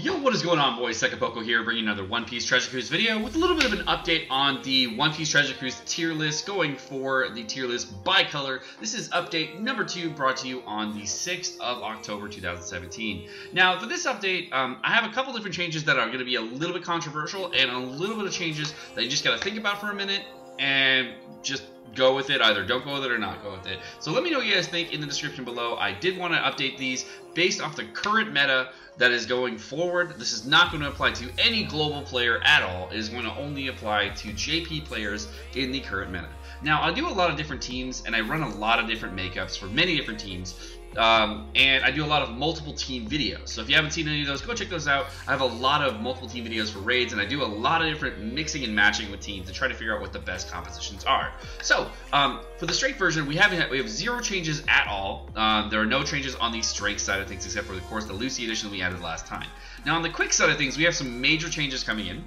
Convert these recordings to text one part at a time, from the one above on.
Yo, what is going on, boys? Sekapoko here, bringing another One Piece Treasure Cruise video with a little bit of an update on the One Piece Treasure Cruise tier list, going for the tier list by color. This is update number 2, brought to you on the 6th of October 2017. Now, for this update, I have a couple different changes that are going to be a little bit controversial, and a little bit of changes that you just got to think about for a minute and just go with it. Either don't go with it or not go with it. So let me know what you guys think in the description below. I did want to update these based off the current meta that is going forward. This is not going to apply to any global player at all. It is going to only apply to JP players in the current meta. Now, I do a lot of different teams, and I run a lot of different makeups for many different teams. And I do a lot of multiple team videos. So if you haven't seen any of those, go check those out. I have a lot of multiple team videos for raids, and I do a lot of different mixing and matching with teams to try to figure out what the best compositions are. So for the strength version, we have 0 changes at all. There are no changes on the strength side of things, except for, of course, the Lucy edition we added last time. Now on the quick side of things, we have some major changes coming in.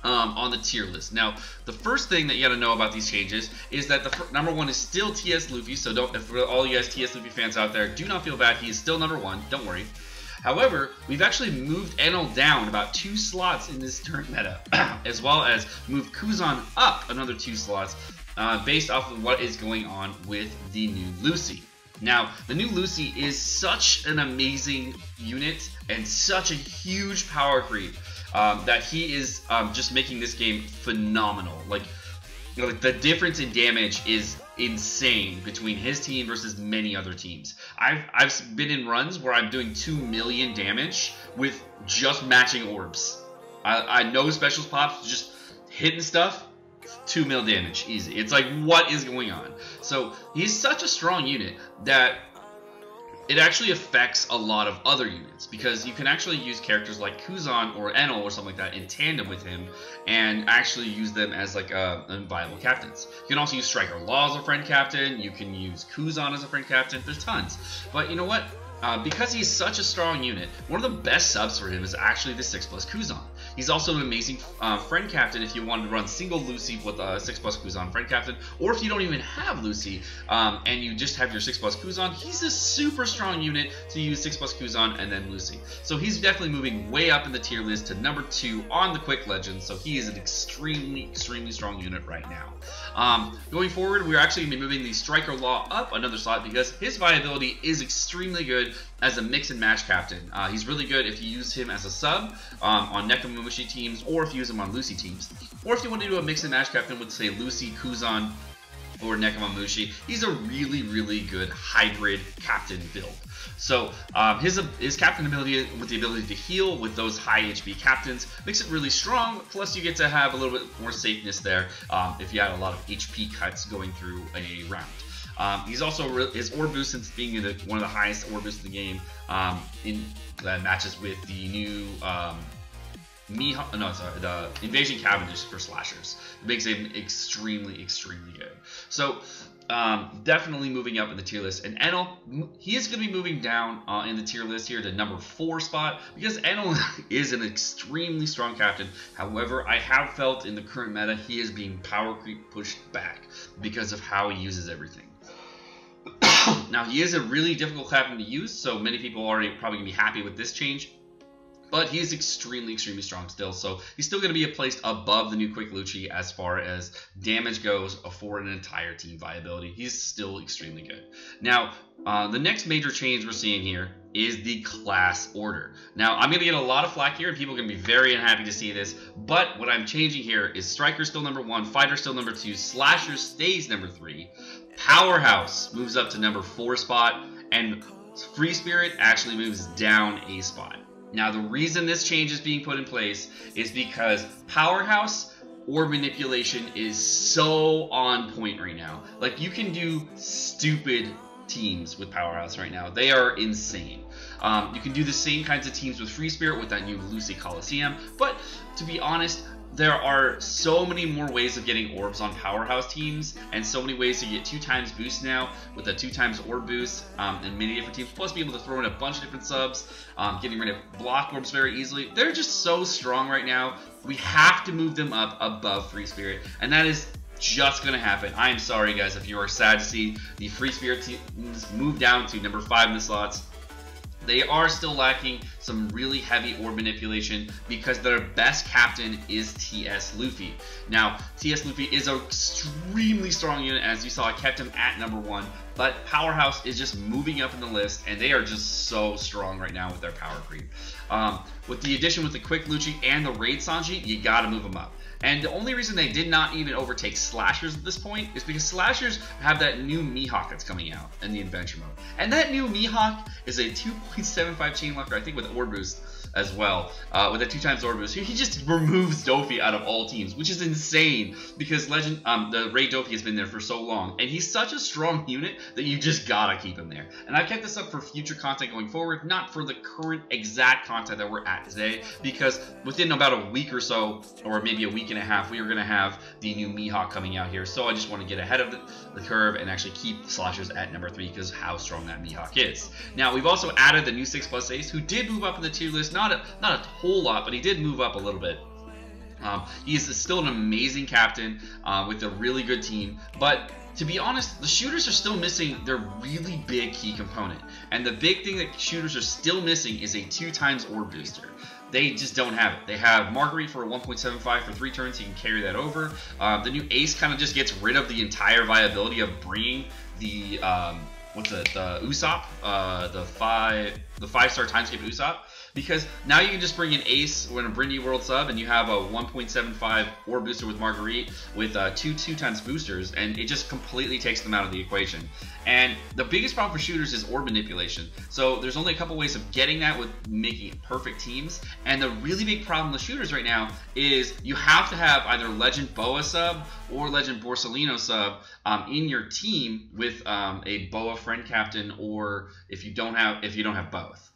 On the tier list. Now, the first thing that you got to know about these changes is that the number 1 is still TS Luffy. So don't, for all you guys TS Luffy fans out there, do not feel bad. He is still number 1. Don't worry. However, we've actually moved Enel down about 2 slots in this current meta, as well as moved Kuzan up another 2 slots, based off of what is going on with the new Lucy. Now, the new Lucy is such an amazing unit and such a huge power creep. That he is just making this game phenomenal. Like, you know, the difference in damage is insane between his team versus many other teams. I've been in runs where I'm doing 2 million damage with just matching orbs. I know specials pops, just hitting stuff, 2 mil damage, easy. It's like, what is going on? So he's such a strong unit that it actually affects a lot of other units, because you can actually use characters like Kuzan or Enel or something like that in tandem with him and actually use them as like viable captains. You can also use Striker Law as a friend captain. You can use Kuzan as a friend captain. There's tons. But you know what? Because he's such a strong unit, one of the best subs for him is actually the 6+ Kuzan. He's also an amazing friend captain if you want to run single Lucy with a 6+ Kuzan friend captain, or if you don't even have Lucy and you just have your 6+ Kuzan, he's a super strong unit to use 6+ Kuzan and then Lucy. So he's definitely moving way up in the tier list to number 2 on the Quick Legends, so he is an extremely strong unit right now. Going forward, we're actually going to be moving the Striker Law up another slot because his viability is extremely good as a mix and match captain. He's really good if you use him as a sub on Nekomamushi teams, or if you use him on Lucy teams, or if you want to do a mix and match captain with, say, Lucy, Kuzan, or Nekomamushi. He's a really good hybrid captain build. So his captain ability with the ability to heal with those high HP captains makes it really strong. Plus you get to have a little bit more safeness there if you had a lot of HP cuts going through a round. He's also his orb boost, since being one of the highest orb boosts in the game, that matches with the new the Invasion Cavendish for slashers. It makes him extremely good. So definitely moving up in the tier list. And Enel, he is going to be moving down in the tier list here to number 4 spot, because Enel is an extremely strong captain. However, I have felt in the current meta he is being power creep pushed back because of how he uses everything. Now, he is a really difficult captain to use, so many people are already probably going to be happy with this change. But he is extremely strong still, so he's still going to be placed above the new Quick Lucci as far as damage goes for an entire team viability. He's still extremely good. Now, the next major change we're seeing here is the class order. Now, I'm going to get a lot of flack here, and people are going to be very unhappy to see this, but what I'm changing here is Striker still number 1, Fighter still number 2, Slasher stays number 3, Powerhouse moves up to number 4 spot, and Free Spirit actually moves down a spot. Now, the reason this change is being put in place is because Powerhouse orb manipulation is so on point right now. Like, you can do stupid teams with Powerhouse right now. They are insane. You can do the same kinds of teams with Free Spirit with that new Lucy Coliseum, but to be honest, there are so many more ways of getting orbs on Powerhouse teams, and so many ways to get 2x boost now with a 2x orb boost in many different teams, plus be able to throw in a bunch of different subs, getting rid of block orbs very easily. They're just so strong right now. We have to move them up above Free Spirit, and that is just going to happen. I am sorry, guys, if you are sad to see the Free Spirit teams move down to number 5 in the slots. They are still lacking some really heavy orb manipulation because their best captain is TS Luffy. Now, TS Luffy is an extremely strong unit. As you saw, I kept him at number 1, but Powerhouse is just moving up in the list, and they are just so strong right now with their power creep. With the addition with the Quick Lucci and the Raid Sanji, you gotta move them up. And the only reason they did not even overtake Slashers at this point is because Slashers have that new Mihawk that's coming out in the Adventure Mode. And that new Mihawk is a 2.75 Chain Locker, I think with Orb Boost as well, with a 2x Orb Boost. He just removes Dofi out of all teams, which is insane because the Raid Dofi has been there for so long, and he's such a strong unit that you just gotta keep him there. And I've kept this up for future content going forward, not for the current exact content that we're at today, because within about a week or so, or maybe a week and a half, we are going to have the new Mihawk coming out here. So I just want to get ahead of the curve and actually keep Slashers at number 3 because how strong that Mihawk is. Now, we've also added the new 6+ Ace, who did move up in the tier list, not a whole lot, but he did move up a little bit. He's still an amazing captain with a really good team, but to be honest, the shooters are still missing their really big key component. And the big thing that shooters are still missing is a 2x Orb Booster. They just don't have it. They have Marguerite for a 1.75 for 3 turns. He can carry that over. The new Ace kind of just gets rid of the entire viability of bringing the the Usopp, the 5-star Timescape Usopp. Because now you can just bring an Ace when a Brindy World sub, and you have a 1.75 Orb Booster with Marguerite with 2x boosters, and it just completely takes them out of the equation. And the biggest problem for shooters is orb manipulation. So there's only a couple ways of getting that with making perfect teams. And the really big problem with shooters right now is you have to have either Legend Boa sub or Legend Borsalino sub in your team with a Boa friend captain, or if you don't have both.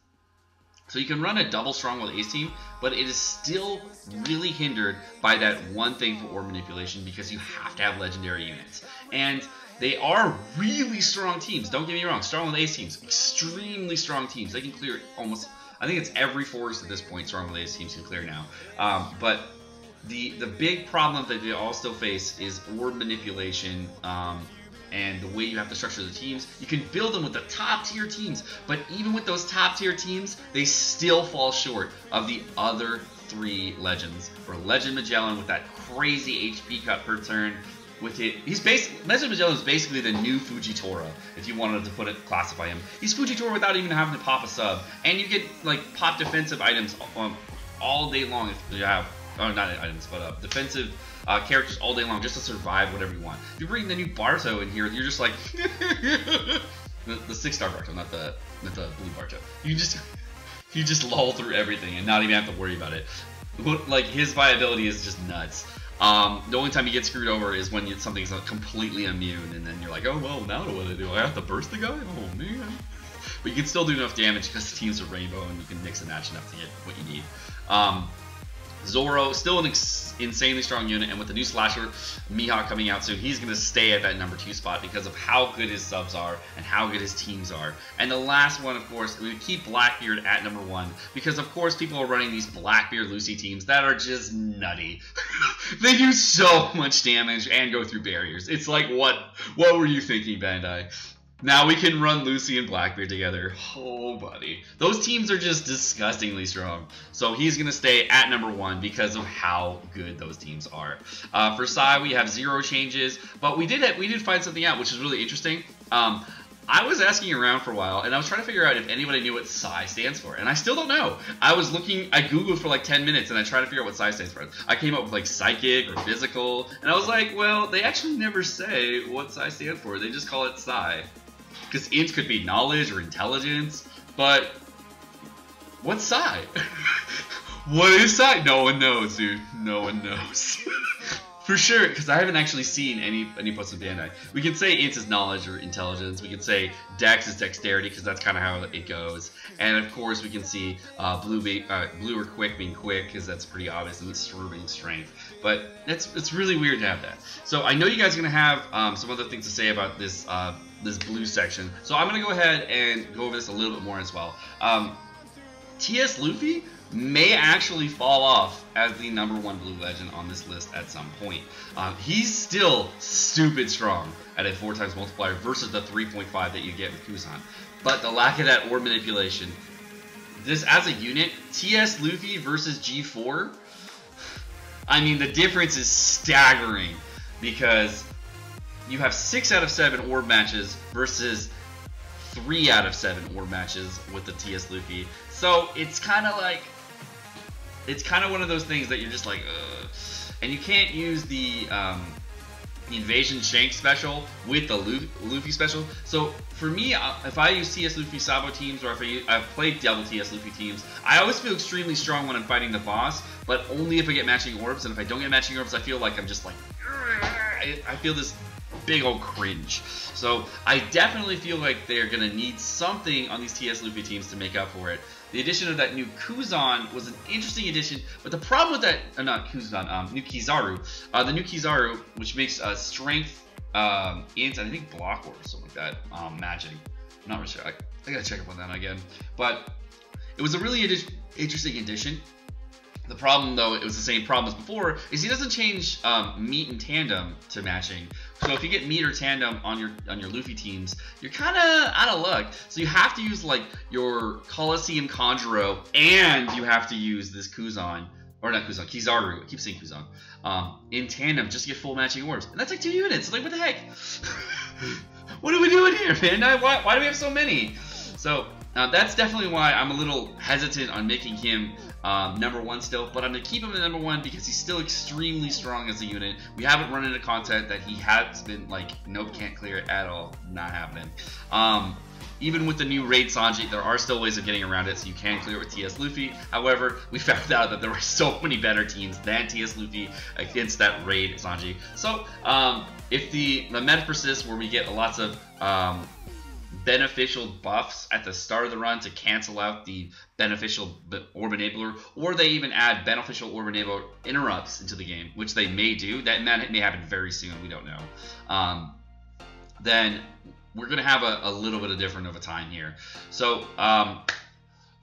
So you can run a double strong with Ace team, but it is still really hindered by that one thing for orb manipulation because you have to have legendary units. And they are really strong teams, don't get me wrong, strong with Ace teams, extremely strong teams. They can clear almost, I think it's every forest at this point strong with Ace teams can clear now. But the big problem that they all still face is orb manipulation, and the way you have to structure the teams. You can build them with the top tier teams, but even with those top tier teams, they still fall short of the other 3 legends. For Legend Magellan with that crazy HP cut per turn, with it, Legend Magellan is basically the new Fujitora, if you wanted to classify him. He's Fujitora without even having to pop a sub, and you get like pop defensive items all day long if you have, oh not items, but defensive characters all day long just to survive whatever you want. If you bring the new Barto in here, you're just like the 6-star Barto, not the blue Barto. You just lull through everything and not even have to worry about it. Like his viability is just nuts. The only time you get screwed over is when something's completely immune, and then you're like, oh well, now what do I do? I have to burst the guy? Oh man. But you can still do enough damage because the teams are rainbow and you can mix and match enough to get what you need. Zoro, still an insanely strong unit, and with the new Slasher Mihawk coming out soon, he's going to stay at that number 2 spot because of how good his subs are and how good his teams are. And the last one, of course, we keep Blackbeard at number 1 because, of course, people are running these Blackbeard Lucy teams that are just nutty. They do so much damage and go through barriers. It's like, what were you thinking, Bandai? Now we can run Lucy and Blackbeard together. Oh, buddy. Those teams are just disgustingly strong. So he's going to stay at number 1 because of how good those teams are. For Sai, we have 0 changes, but we did find something out, which is really interesting. I was asking around for a while, and I was trying to figure out if anybody knew what Sai stands for, and I still don't know. I Googled for like 10 minutes, and I tried to figure out what Sai stands for. I came up with like psychic or physical, and I was like, well, they actually never say what Sai stands for. They just call it Sai. Because int could be knowledge or intelligence, but what's Sai? What is Sai? No one knows, dude. No one knows. For sure, because I haven't actually seen any posts of Bandai. We can say int is knowledge or intelligence. We can say dex is dexterity, because that's kind of how it goes. And of course, we can see blue or quick being quick, because that's pretty obvious, and it's being strength. But it's really weird to have that. So I know you guys are going to have some other things to say about this this blue section. So I'm going to go ahead and go over this a little bit more as well. TS Luffy may actually fall off as the number 1 blue legend on this list at some point. He's still stupid strong at a 4x multiplier versus the 3.5 that you get with Kuzan. But the lack of that orb manipulation just as a unit, TS Luffy versus G4, I mean, the difference is staggering because you have 6 out of 7 orb matches versus 3 out of 7 orb matches with the TS Luffy. So it's kind of like, it's kind of one of those things that you're just like, ugh. And you can't use the Invasion Shank special with the Luffy special. So for me, if I use TS Luffy Sabo teams, or if I've played double TS Luffy teams, I always feel extremely strong when I'm fighting the boss, but only if I get matching orbs. And if I don't get matching orbs, I feel like I'm just like, I feel this big old cringe. So I definitely feel like they're going to need something on these TS Luffy teams to make up for it. The addition of that new Kuzan was an interesting addition, but the problem with that, not Kuzan, new Kizaru, the new Kizaru, which makes strength, int, and I think block or something like that, magic. I'm not really sure. I gotta check up on that again. But it was a really interesting addition. The problem, though, it was the same problem as before, is he doesn't change meat and tandem to matching. So if you get meat or tandem on your Luffy teams, you're kind of out of luck. So you have to use like your Colosseum Conjuro, and you have to use this Kuzan, or not Kuzan, Kizaru. I keep saying Kuzan. In tandem, just to get full matching orbs, and that's like 2 units. Like, what the heck? What are we doing here, man? Why do we have so many? So that's definitely why I'm a little hesitant on making him #1 still, but I'm going to keep him at #1 because he's still extremely strong as a unit. We haven't run into content that he has been like, nope, can't clear it at all. Not happening. Even with the new raid Sanji, there are still ways of getting around it, so you can clear it with TS Luffy. However, we found out that there were so many better teams than TS Luffy against that raid Sanji. So if the meta persists where we get lots of beneficial buffs at the start of the run to cancel out the beneficial orb enabler, or they even add beneficial orb enabler interrupts into the game, which they may do, that may happen very soon, we don't know, then we're going to have a little bit of different of a time here. So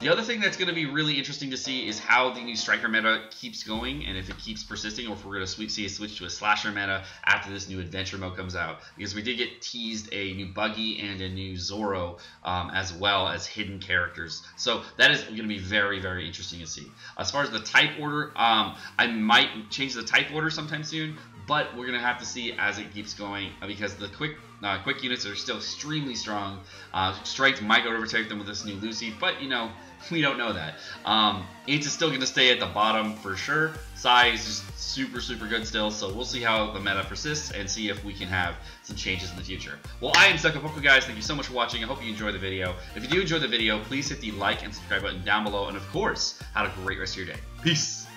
the other thing that's going to be really interesting to see is how the new striker meta keeps going, and if it keeps persisting, or if we're going to see a switch to a slasher meta after this new adventure mode comes out. Because we did get teased a new Buggy and a new Zoro, as well as hidden characters. So that is going to be very, very interesting to see. As far as the type order, I might change the type order sometime soon, but we're going to have to see as it keeps going, because the quick units are still extremely strong. Strength might go to overtake them with this new Lucy, but you know, we don't know that. Int is still going to stay at the bottom for sure. Sai is just super, super good still, so we'll see how the meta persists and see if we can have some changes in the future. Well, I am Sekapoko, guys. Thank you so much for watching. I hope you enjoyed the video. If you do enjoy the video, please hit the like and subscribe button down below, and of course, have a great rest of your day. Peace!